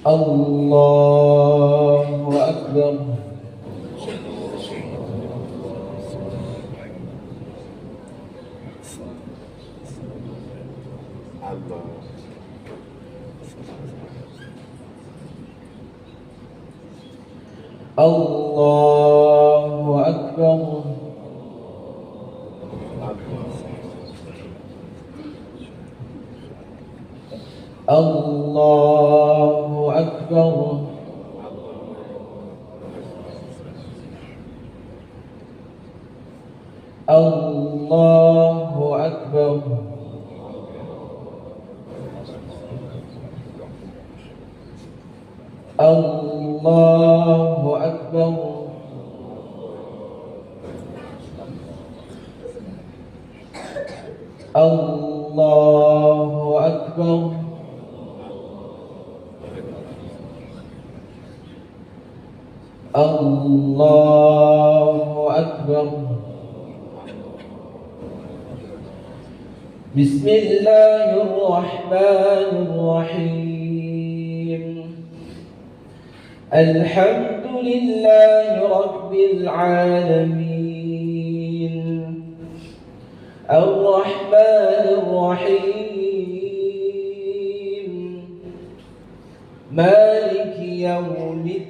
الله أكبر. الله أكبر. الله أكبر. الله أكبر. الله أكبر. الله أكبر. الله أكبر. بسم الله الرحمن الرحيم. الحمد لله رب العالمين. الرحمن الرحيم. مالك يوم الدين.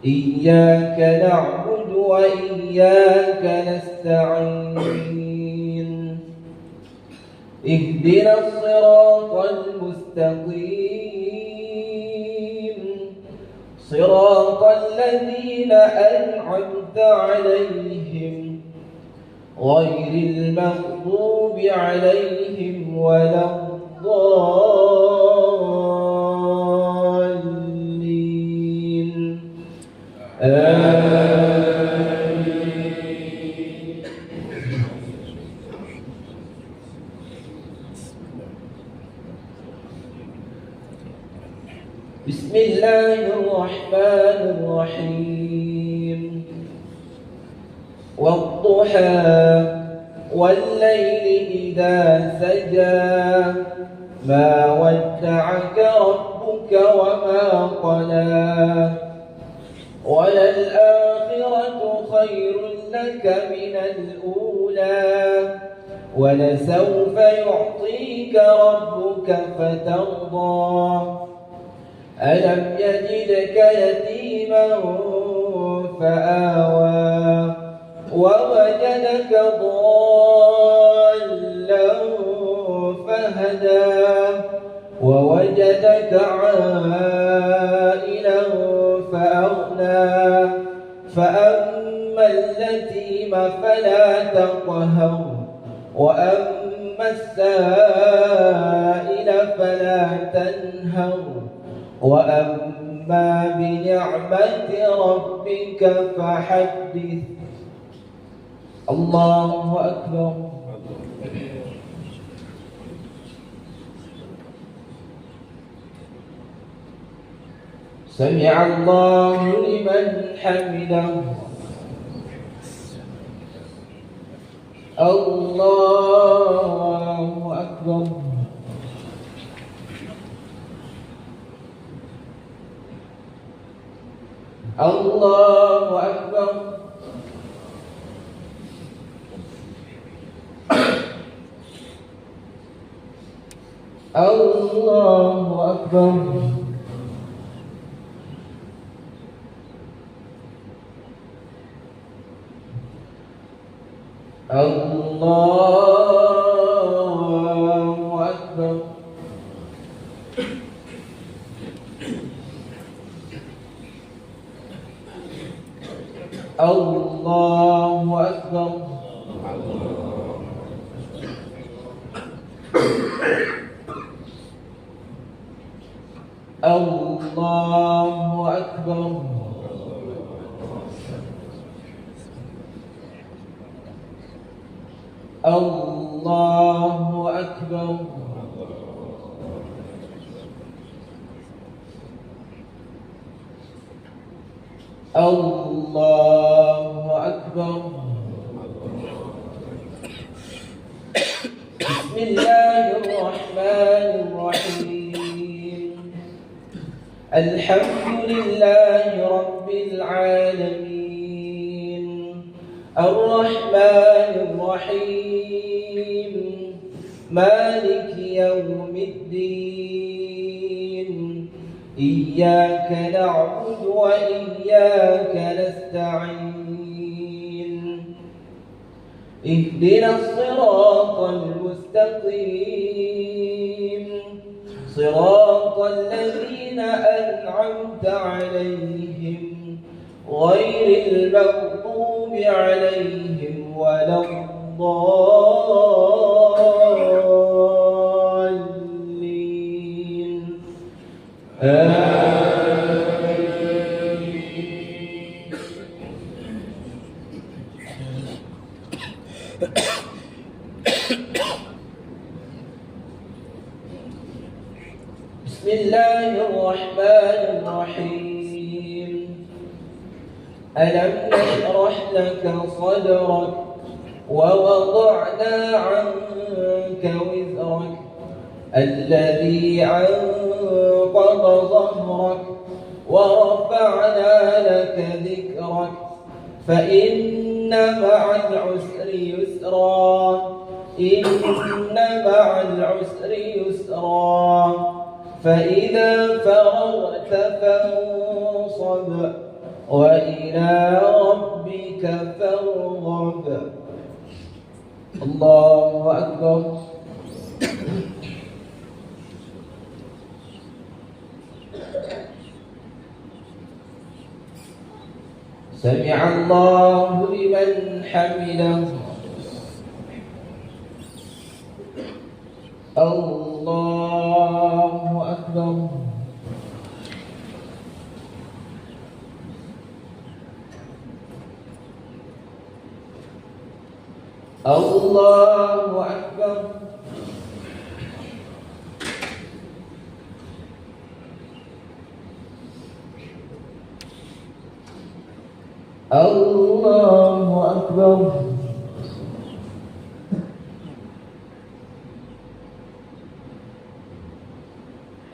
إياك نعبد وإياك نستعين. اهدنا الصراط المستقيم. صراط الذين أنعمت عليهم غير المغضوب عليهم ولا الضالين. آمين. بسم الله الرحمن الرحيم. والضحى والليل إذا سجى ما ودعك ربك وما قلى وللآخرة خير لك من الأولى ولسوف يعطيك ربك فترضى ألم يجدك يتيما فآوى ووجدك ضالا فهدى ووجدك عائلا فأغنى فأما اليتيم فلا تقهر وأما السائل فلا تنهر وأما بنعمة ربك فحدث. الله أكبر. سمع الله لمن حمده. الله أكبر. الله أكبر. الله أكبر. الله أكبر. الله أكبر. الله أكبر. الله أكبر. الله أكبر. بسم الله الرحمن الحمد لله رب العالمين الرحمن الرحيم مالك يوم الدين إياك نعبد وإياك نستعين اهدنا الصراط المستقيم صراط الذين أنعمت عليهم غير المغضوب عليهم ولا الضالين بسم الله الرحمن الرحيم ألم نشرح لك صدرك ووضعنا عنك وزرك الذي أنقض ظهرك ورفعنا لك ذكرك فإن مع العسر يسرا إن مع العسر يسرا فإذا فرغت فانصب وإلى ربك فارغب الله أكبر سمع الله لمن حمده الله أكبر الله أكبر الله أكبر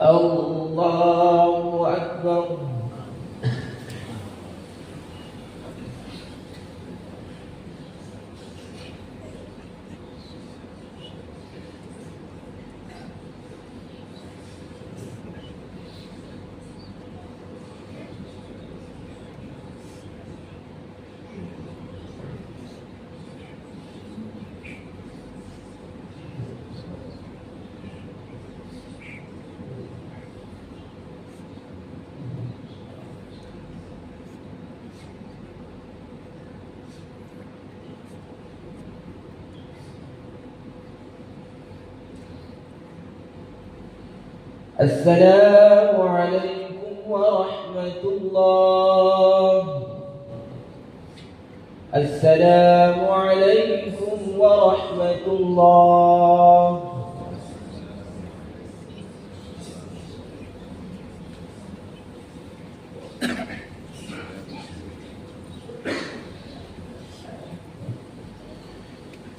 الله أكبر السلام عليكم ورحمة الله السلام عليكم ورحمة الله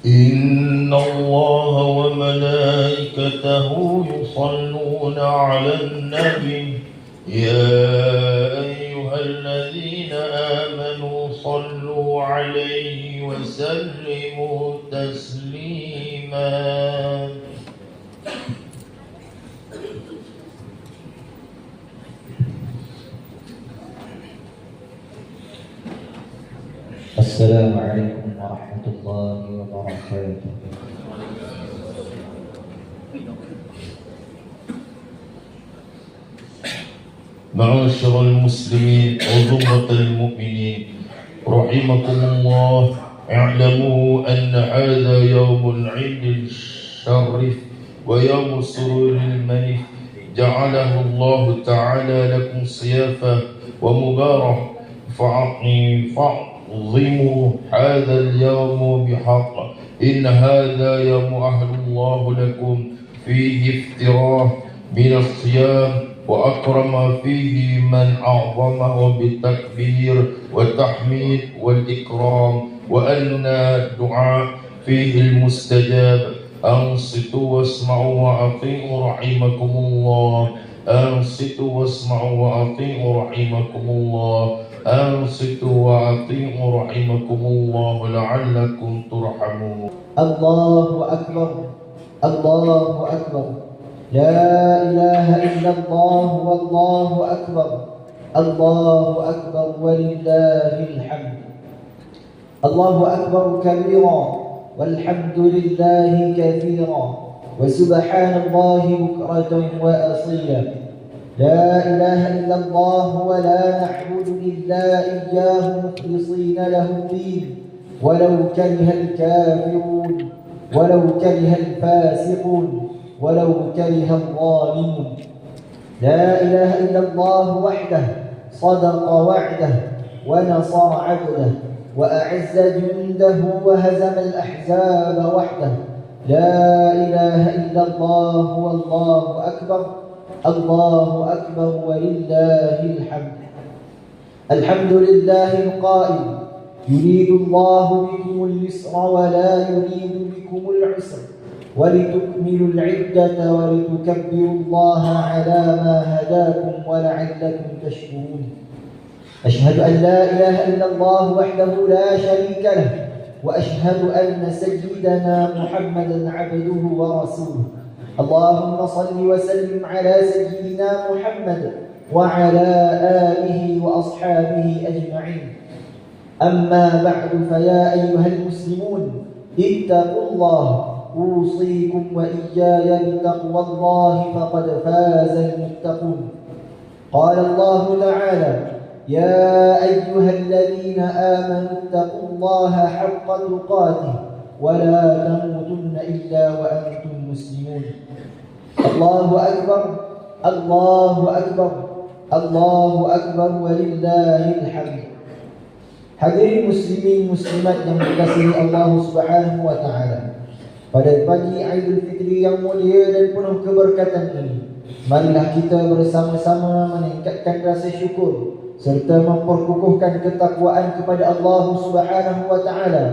إن الله وملائكته يصلون على النبي يا أيها الذين آمنوا صلوا عليه وسلموا تسليما السلام عليكم ورحمة الله وبركاته. معاشر المسلمين وزمرة المؤمنين رحمكم الله، اعلموا أن هذا يوم العيد الشريف ويوم السرور المنيف جعله الله تعالى لكم صيافة ومبارك فاعظموا هذا اليوم بحق. إن هذا يوم أهل الله لكم فيه افتراء من الصيام، وأكرم فيه من أعظمه بالتكبير والتحميد والإكرام، وأن الدعاء فيه المستجاب. أنصتوا واسمعوا وأطيعوا رحمكم الله. أنصتوا واسمعوا وأطيعوا رحمكم الله. أنصتوا وأطيعوا رحمكم الله لعلكم ترحمون. الله أكبر. الله أكبر. لا إله إلا الله والله أكبر. الله أكبر ولله الحمد. الله أكبر كبيرا والحمد لله كثيرا وسبحان الله بكرة وأصيلا. لا إله إلا الله ولا نعبد إلا إياه مخلصين له الدين ولو كره الكافرون ولو كره الفاسقون ولو كره الظالمون. لا إله إلا الله وحده صدق وعده ونصر عبده وأعز جنده وهزم الأحزاب وحده. لا إله إلا الله والله أكبر. الله أكبر ولله الحمد. الحمد لله القائل: يريد الله بكم اليسر ولا يريد بكم العسر ولتكملوا العدة ولتكبروا الله على ما هداكم ولعلكم تشكرون. أشهد أن لا إله إلا الله وحده لا شريك له وأشهد أن سيدنا محمدا عبده ورسوله. اللهم صل وسلم على سيدنا محمد وعلى آله وأصحابه أجمعين. أما بعد، فيا أيها المسلمون اتقوا الله. أوصيكم وإياي بتقوى الله فقد فاز المتقون. قال الله تعالى: يا أيها الذين آمنوا اتقوا الله حق تقاته ولا تموتن إلا وأنتم مسلمون. الله أكبر. الله أكبر. الله أكبر ولله الحمد. Hadirin muslimin muslimat yang dikasihi Allah Subhanahu wa taala. Pada pagi Aidil Fitri yang mulia dan penuh keberkatan ini, marilah kita bersama-sama meningkatkan rasa syukur serta memperkukuhkan ketakwaan kepada Allah Subhanahu wa taala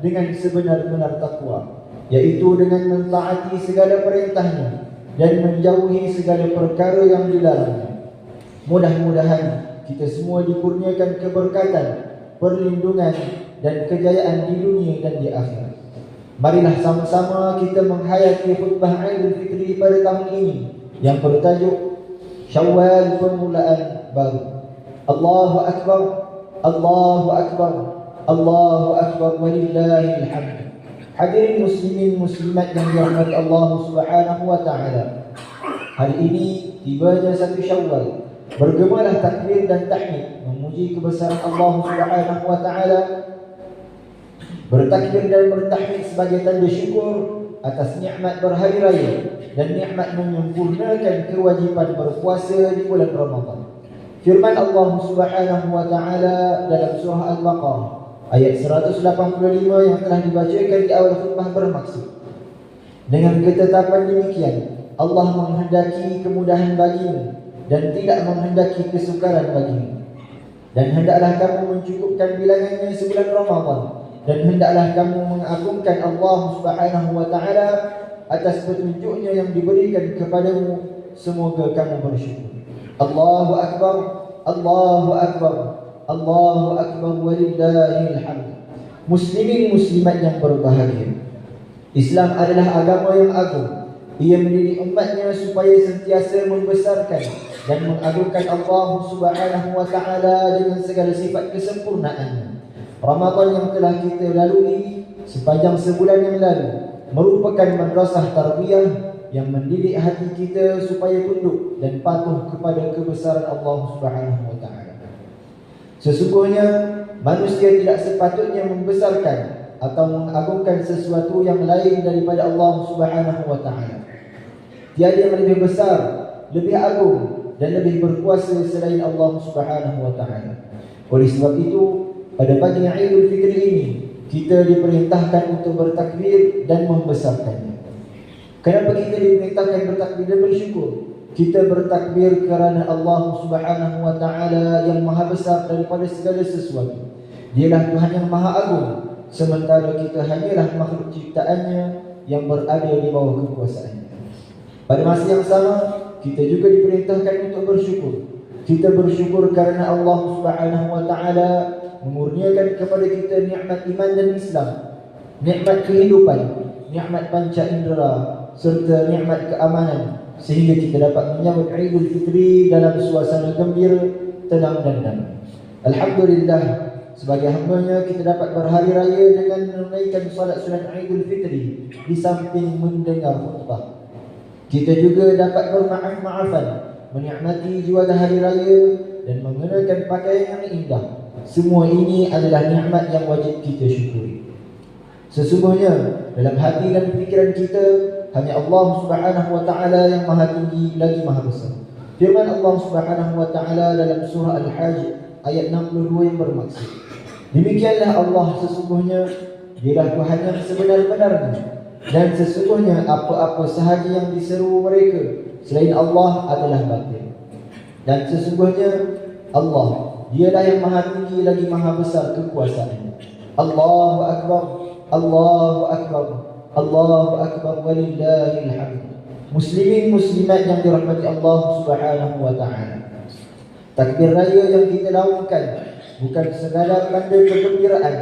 dengan sebenar-benar takwa, yaitu dengan mentaati segala perintahnya dan menjauhi segala perkara yang dilarangnya. Mudah-mudahan kita semua dikurniakan keberkatan, perlindungan dan kejayaan di dunia dan di akhirat. Marilah sama-sama kita menghayati khutbah Aidil Fitri pada tahun ini yang bertajuk Syawal Permulaan Baru. Allahu Akbar. Allahu Akbar. Allahu Akbar walillahil hamd. Hadirin muslimin muslimat yang dirahmati Allah Subhanahu wa taala. Hari ini tibanya 1 Syawal. Bergemalah takbir dan tahmid memuji kebesaran Allah Subhanahu wa taala. Bertakbir dan bertahmid sebagai tanda syukur atas nikmat berhari raya dan nikmat menyempurnakan kewajipan berpuasa di bulan Ramadan. Firman Allah Subhanahu wa taala dalam surah Al-Baqarah ayat 185 yang telah dibacakan di awal khutbah bermaksud, dengan ketetapan demikian Allah menghendaki kemudahan bagimu dan tidak menghendaki kesukaran bagimu. Dan hendaklah kamu mencukupkan bilangannya sebulan Ramadan, dan hendaklah kamu mengagungkan Allah Subhanahu wa taala atas petunjuknya yang diberikan kepadamu. Semoga kamu bersyukur. Allahu Akbar. Allahu Akbar. Allahu Akbar walillahil hamd. Muslimin muslimat yang berbahagia, Islam adalah agama yang agung. Ia mendidik umatnya supaya sentiasa membesarkan dan mengagungkan Allah Subhanahu wa taala dengan segala sifat kesempurnaannya. Ramadan yang telah kita lalui sepanjang sebulan yang lalu merupakan madrasah tarbiyah yang mendidik hati kita supaya tunduk dan patuh kepada kebesaran Allah Subhanahu wa taala. Sesungguhnya manusia tidak sepatutnya membesarkan atau mengagungkan sesuatu yang lain daripada Allah Subhanahu wa taala. Tiada yang lebih besar, lebih agung dan lebih berkuasa selain Allah Subhanahu wa taala. Oleh sebab itu, pada pagi Aidil Fitri ini kita diperintahkan untuk bertakbir dan membesarkannya. Kenapa kita diperintahkan bertakbir dan bersyukur? Kita bertakbir kerana Allah Subhanahu wa taala yang maha besar daripada segala sesuatu. Dialah Tuhan yang maha agung, sementara kita hanyalah makhluk ciptaannya yang berada di bawah kekuasaannya. Pada masa yang sama, kita juga diperintahkan untuk bersyukur. Kita bersyukur karena Allah Subhanahu wa taala mengurniakan kepada kita nikmat iman dan Islam, nikmat kehidupan, nikmat panca indera serta nikmat keamanan, sehingga kita dapat menyambut Aidul Fitri dalam suasana gembira, tenang dan damai. Alhamdulillah, sebagai hamba-Nya kita dapat berhari raya dengan menunaikan salat sunat Aidul Fitri di samping mendengar khutbah. Kita juga dapat bermaaf-maafan, menikmati jualan hari raya dan mengenakan pakaian yang indah. Semua ini adalah nikmat yang wajib kita syukuri. Sesungguhnya dalam hati dan fikiran kita hanya Allah Subhanahu wa taala yang Maha Tinggi lagi Maha Besar. Firman Allah Subhanahu wa taala dalam surah Al-Hajj ayat 62 yang bermaksud, demikianlah Allah sesungguhnya Dialah Tuhan yang sebenar-benarnya, dan sesungguhnya apa-apa sahaja yang diseru mereka selain Allah adalah batil. Dan sesungguhnya Allah Dialah yang Maha Tinggi lagi Maha Besar kekuasaannya. Allahu Akbar, Allahu Akbar, Allahu Akbar, walillahil hamd. Muslimin muslimat yang dirahmati Allah Subhanahu wa taala, takbir raya yang kita laungkan bukan sekadar tanda kegembiraan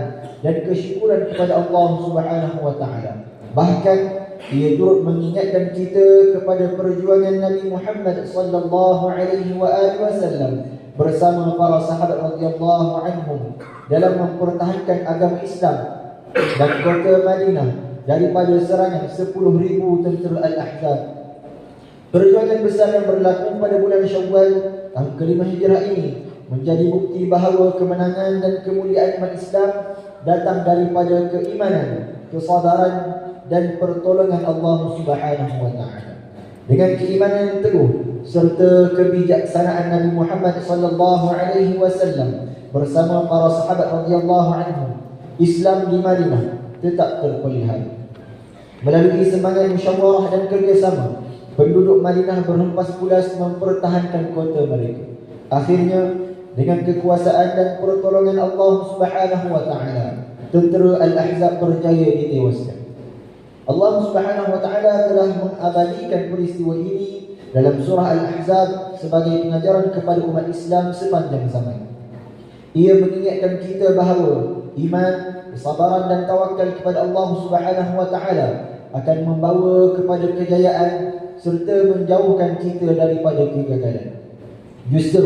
dan kesyukuran kepada Allah Subhanahu wa taala, bahkan ia turut mengingatkan kita kepada perjuangan Nabi Muhammad sallallahu alaihi wasallam bersama para sahabat radhiyallahu anhum dalam mempertahankan agama Islam dan kota Madinah daripada serangan 10,000 tentera Al-Ahzab. Perjuangan besar yang berlaku pada bulan Syawal tahun ke-5 Hijrah ini menjadi bukti bahawa kemenangan dan kemuliaan umat Islam datang daripada keimanan, kesabaran dan pertolongan Allah Subhanahu wa taala. Dengan keimanan yang teguh serta kebijaksanaan Nabi Muhammad sallallahu alaihi wasallam bersama para sahabat radhiyallahu anhum, Islam di Madinah tetap terpelihara. Melalui semangat musyawarah dan kerjasama, penduduk Madinah berhempas pulas mempertahankan kota mereka. Akhirnya, dengan kekuasaan dan pertolongan Allah Subhanahu wa taala, tentera Al-Ahzab berjaya ditewaskan. Allah Subhanahu wa taala telah mengabadikan peristiwa ini dalam surah Al-Ahzab sebagai pengajaran kepada umat Islam sepanjang zaman. Ia mengingatkan kita bahawa iman, kesabaran dan tawakal kepada Allah Subhanahu wa taala akan membawa kepada kejayaan serta menjauhkan kita daripada kegagalan. Justru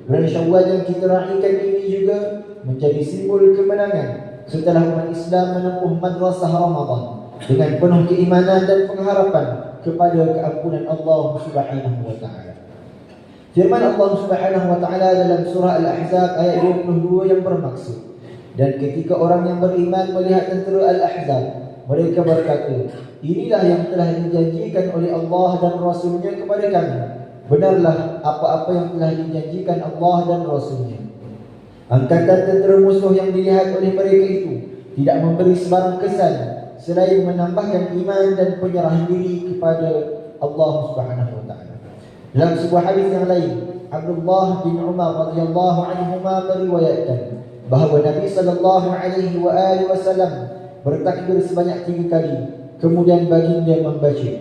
bulan Syawal yang kita raikan ini juga menjadi simbol kemenangan setelah umat Islam menempuh madrasah Ramadan dengan penuh keimanan dan pengharapan kepada keampunan Allah Subhanahu wa taala. Firman Allah Subhanahu wa taala dalam surah Al-Ahzab ayat 22 yang bermaksud, dan ketika orang yang beriman melihat tentera Al-Ahzab, mereka berkata, inilah yang telah dijanjikan oleh Allah dan Rasul-Nya kepada kami. Benarlah apa-apa yang telah dijanjikan Allah dan Rasul-Nya. Angkatan tentera musuh yang dilihat oleh mereka itu tidak memberi sebarang kesan selain menambahkan iman dan penyerahan diri kepada Allah Subhanahu wa taala. Dalam sebuah hadis yang lain, Abdullah bin Umar radhiyallahu anhuma meriwayatkan bahawa Nabi sallallahu alaihi wasallam bertakbir sebanyak 3 kali. Kemudian baginda membaca,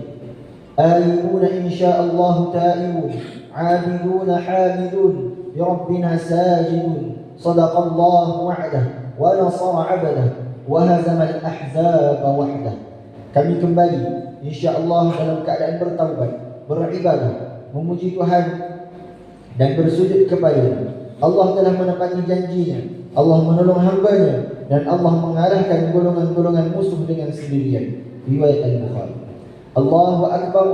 Aibuna insya'Allah ta'ibun, Abiduna hamidun, Birabbina sajidun, Sadaqallahu wa'dah, Wa nasara abdah, Wa hazamal ahzaba wahdah. Kami kembali insya'Allah dalam keadaan bertaubat, beribadah, memuji Tuhan dan bersujud kepada-Nya. Allah telah menepati janjinya, Allah menolong hamba-Nya, dan Allah mengalahkan golongan-golongan musuh dengan sendirian. Riwayat Al-Bukhari. Allahu Akbar,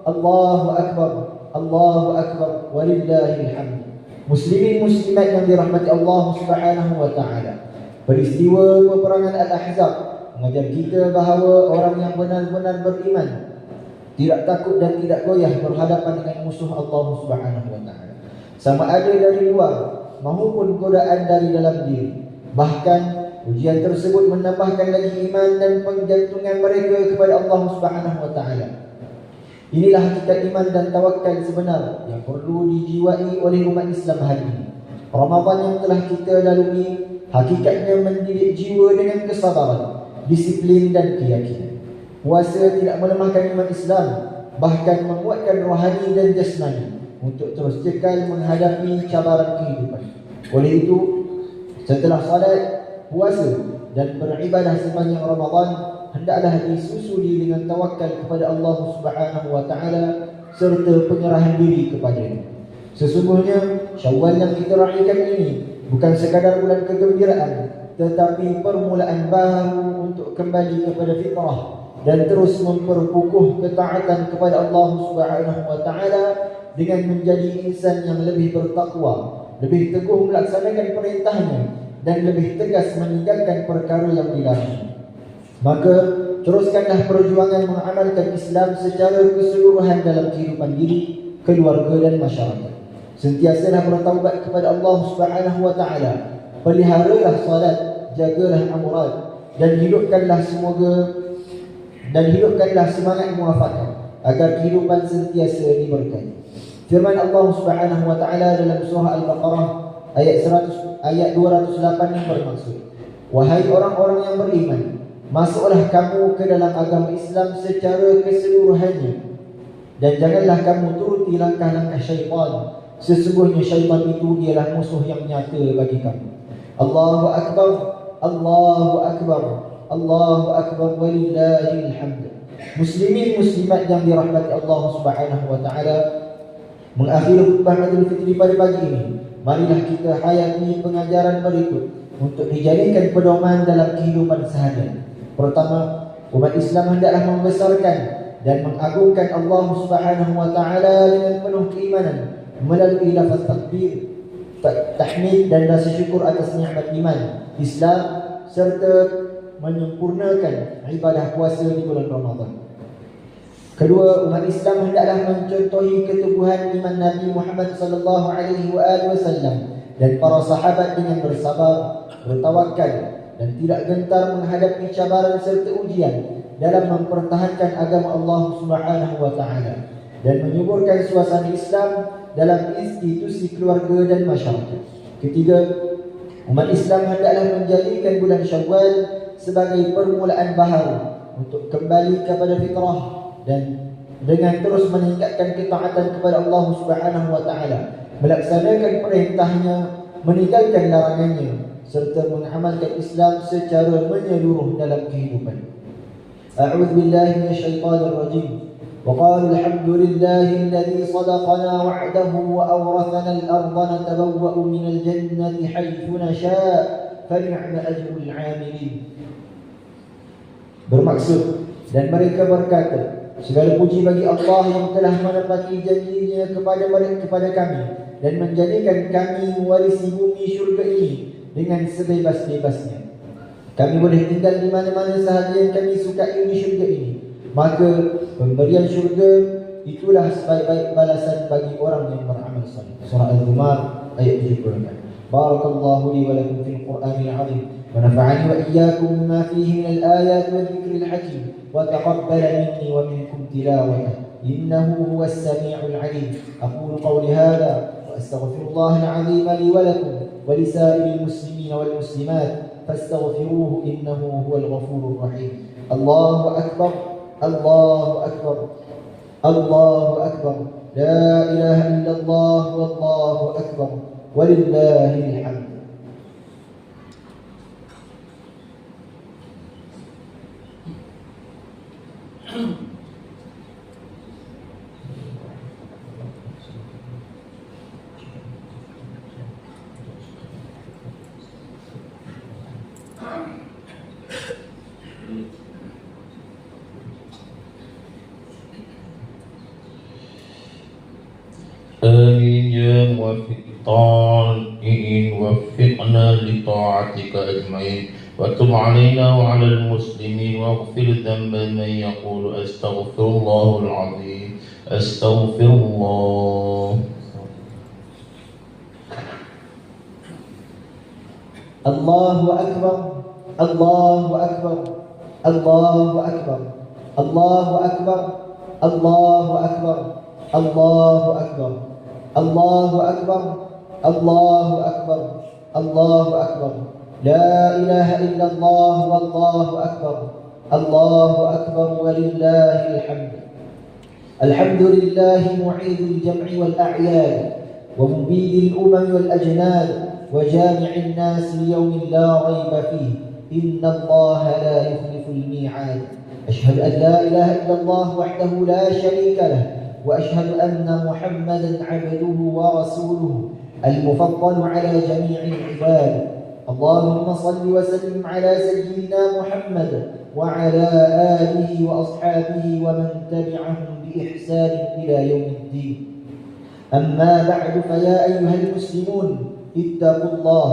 Allahu Akbar, Allahu Akbar, walillahil hamd. Muslimin muslimat yang dirahmati Allah Subhanahu wa taala, peristiwa peperangan Al-Ahzab mengajar kita bahawa orang yang benar-benar beriman tidak takut dan tidak goyah berhadapan dengan musuh Allah Subhanahu wa taala, sama ada dari luar maupun godaan dari dalam diri. Bahkan ujian tersebut menambahkan lagi iman dan penjantungan mereka kepada Allah Subhanahu wa taala. Inilah hakikat iman dan tawakal sebenar yang perlu dijiwai oleh umat Islam hari ini. Ramadan yang telah kita lalui hakikatnya mendidik jiwa dengan kesabaran, disiplin dan keyakinan. Puasa tidak melemahkan iman Islam, bahkan menguatkan rohani dan jasmani untuk terus kekal menghadapi cabaran kehidupan. Oleh itu, setelah salat, puasa dan beribadah sepanjang Ramadan, hendaklah disusuli dengan tawakal kepada Allah Subhanahu wa taala serta penyerahan diri kepadanya. Sesungguhnya Syawal yang kita raikan ini bukan sekadar bulan kegembiraan, tetapi permulaan baru untuk kembali kepada fitrah dan terus memperkukuh ketaatan kepada Allah Subhanahu wa taala dengan menjadi insan yang lebih bertakwa, lebih teguh melaksanakan perintahnya dan lebih tegas meninggalkan perkara yang dilarang. Maka teruskanlah perjuangan mengamalkan Islam secara keseluruhan dalam kehidupan diri, keluarga dan masyarakat. Sentiasalah bertaubat kepada Allah Subhanahu wa taala. Peliharalah salat, jagalah amurat dan hidupkanlah semangat muafakat agar kehidupan sentiasa diberkati. Firman Allah Subhanahu wa taala dalam surah Al-Baqarah ayat 208 yang bermaksud, wahai orang-orang yang beriman, masuklah kamu ke dalam agama Islam secara keseluruhannya dan janganlah kamu turuti langkah-langkah syaitan. Sesungguhnya syaitan itu dialah musuh yang nyata bagi kamu. Allahu Akbar, Allahu Akbar, Allahu Akbar, walillahil hamd. Muslimin muslimat yang dirahmati Allah Subhanahu wa taala, mengakhiri khutbah Idul Fitri pada pagi ini, marilah kita hayati pengajaran berikut untuk dijadikan pedoman dalam kehidupan seharian. Pertama, umat Islam hendaklah membesarkan dan mengagungkan Allah Subhanahu wa taala dengan penuh keimanan melalui lafaz takbir, tahmid dan rasa syukur atas nikmat iman, Islam serta menyempurnakan ibadah puasa di bulan Ramadan. Kedua, umat Islam hendaklah mencontohi keteguhan iman Nabi Muhammad sallallahu alaihi wasallam dan para sahabat dengan bersabar, bertawakal dan tidak gentar menghadapi cabaran serta ujian dalam mempertahankan agama Allah Subhanahu wa taala dan menyuburkan suasana Islam dalam institusi keluarga dan masyarakat. Ketiga, umat Islam hendaklah menjadikan bulan Syawal sebagai permulaan baharu untuk kembali kepada fitrah dan dengan terus meningkatkan ketaatan kepada Allah Subhanahu wa taala, melaksanakan perintahnya, meninggalkan larangannya serta mengamalkan Islam secara menyeluruh dalam kehidupan. A'udzu billahi minasyaitonir rajim. وقالوا الحمد لله الذي صدقنا وعده وأورثنا الأرض نتبوأ من الجنة حيث نشاء فنعم أجر العاملين. Bermaksud, dan mereka berkata, segala puji bagi Allah yang telah menepati janjinya kepada kami dan menjadikan kami mewarisi bumi syurga ini dengan sebebas-bebasnya. Kami boleh tinggal di mana-mana sahaja yang kami sukai di syurga ini. Maka pemberian syurga itulah sebaik-baik balasan bagi orang yang beramal saleh. Surah Al-Zumar ayat 74. Barakallahu li wa lakum fil Qur'anil 'azim wa nafa'ani wa iyyakum bima fihi min al-ayat wa dhikril hakim wa taqabbala minni wa minkum tilawatan innahu huwas sami'ul 'alim. Aqulu qawli hadha wa astaghfirullahal 'azim li wa lakum wa lisa'iril muslimin wal muslimat fastaghfiruhu innahu huwal ghafurur rahim. Allahu akbar, Allahu akbar, Allahu akbar, la ilaha illallah wallahu akbar, walillahil hamd. آمين يا موفق الطائعين وفقنا لطاعتك أجمعين وتب علينا وعلى المسلمين واغفر ذنب من يقول أستغفر الله العظيم أستغفر الله. Allahu akbar, Allahu akbar, Allahu akbar, Allahu akbar, Allahu akbar, Allahu akbar, Allahu akbar, Allahu akbar, Allahu akbar, la ilaha illallah wallahu akbar, Allahu akbar walillahil hamd. الحمد لله معيد الجمع والأعياد ومبيد الأمم والأجناد وجامع الناس ليوم لا ريب فيه إن الله لا يخلف الميعاد. أشهد أن لا إله إلا الله وحده لا شريك له وأشهد أن محمدا عبده ورسوله المفضل على جميع العباد. اللهم صل وسلم على سيدنا محمد وعلى آله وأصحابه ومن تبعهم بإحسان إلى يوم الدين. أما بعد فيا أيها المسلمون اتقوا الله،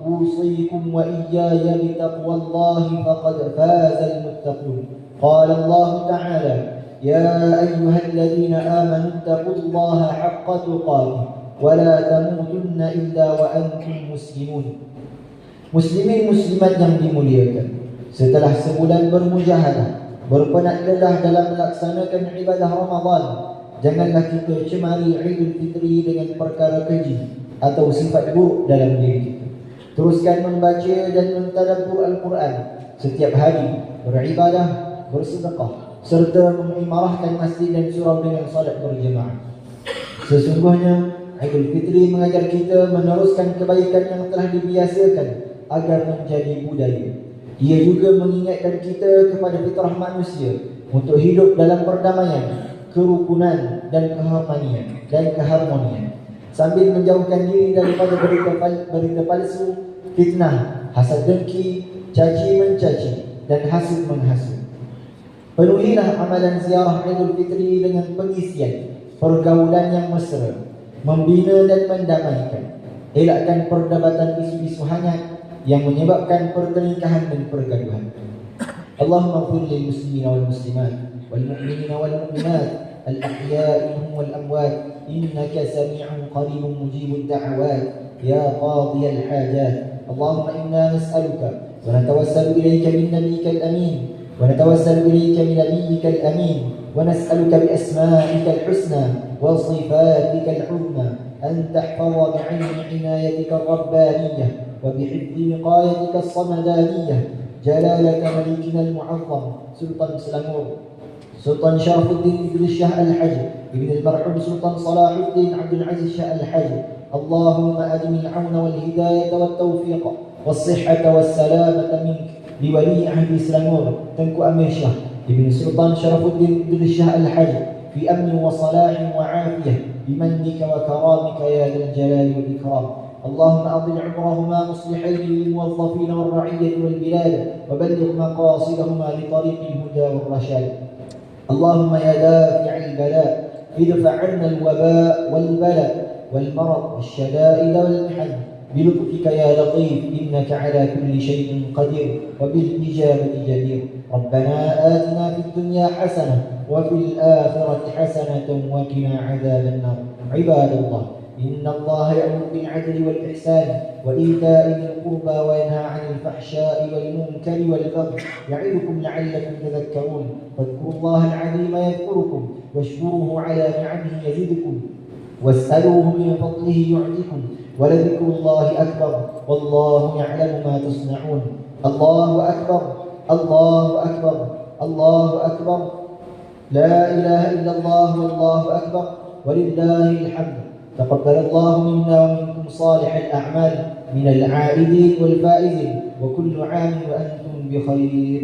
أوصيكم وإياي بتقوى الله فقد فاز المتقون. قال الله تعالى: يا أيها الذين آمنوا اتقوا الله حق تقاته ولا تموتن إلا وأنتم مسلمون. Muslimin muslimat yang dimuliakan, setelah sebulan bermujahadah, berpenat lelah dalam melaksanakan ibadah Ramadan, janganlah kita cemari Idul Fitri dengan perkara keji atau sifat buruk dalam diri kita. Teruskan membaca dan mentadabbur Al-Quran setiap hari, beribadah, bersedekah, serta mengimarahkan masjid dan surau dengan salat berjemaah. Sesungguhnya Idul Fitri mengajar kita meneruskan kebaikan yang telah dibiasakan agar menjadi budaya. Ia juga mengingatkan kita kepada fitrah manusia untuk hidup dalam perdamaian, kerukunan dan keharmonian, sambil menjauhkan diri daripada berita palsu, fitnah, hasad dengki, caci mencaci dan hasud menghasut. Penuhilah amalan ziarah Idul Fitri dengan pengisian pergaulan yang mesra, membina dan mendamaikan. Elakkan perdebatan isu-isu hangat yang menyebabkan pertelingkahan dan pergaduhan. Allahumma ighfir lil muslimina wal muslimat wal mu'minina wal mu'minat al ahya'i minhum wal amwat innaka sami'un qaribun mujibud da'awat ya qadiyal hajat. Allahumma inna nas'aluka wa natawassalu ilayka min nabiyyika al amin wa natawassalu ilayka min nabiyyika al amin wa nas'aluka bi asma'ika al husna wa sifatika al 'uzma an tahfaza bi'ilmi inayatika ar-rabbaniyah وبحفظ وقايتك الصمدانية جلالة ملكنا المعظم سلطان سلامور سلطان شرف الدين بن الشاه الحج ابن المرحوم سلطان صلاح الدين عبد العزيز شاه الحج. اللهم أدم العون والهداية والتوفيق والصحة والسلامة منك لولي عهد سلامور تنكو أمير شاه ابن سلطان شرف الدين بن الشاه الحج في أمن وصلاح وعافية بمنك وكرامك يا ذا الجلال والإكرام. اللهم أضل عمرهما مصلحين للموظفين والرعية والبلاد وبلغ مقاصدهما لطريق الهدى والرشاد. اللهم يا دافع البلاء ادفع عنا الوباء والبلاء والمرض والشدائد والمحن بلطفك يا لطيف إنك على كل شيء قدير وبالإجابة جدير. ربنا آتنا في الدنيا حسنة وفي الآخرة حسنة وقنا عذاب النار. عباد الله، إن الله يأمر بالعدل والإحسان وإيتاء ذي القربى وينهى عن الفحشاء والمنكر والبغي يعظكم لعلكم تذكرون. فاذكروا الله العظيم يذكركم واشكروه على نعمه يزدكم واسألوه من فضله يعطكم ولذكر الله أكبر والله يعلم ما تصنعون. الله أكبر الله أكبر الله أكبر لا إله إلا الله والله أكبر ولله الحمد. تقبل الله منا ومنكم صالح الأعمال من العائدين والفائزين وكل عام وأنتم بخير.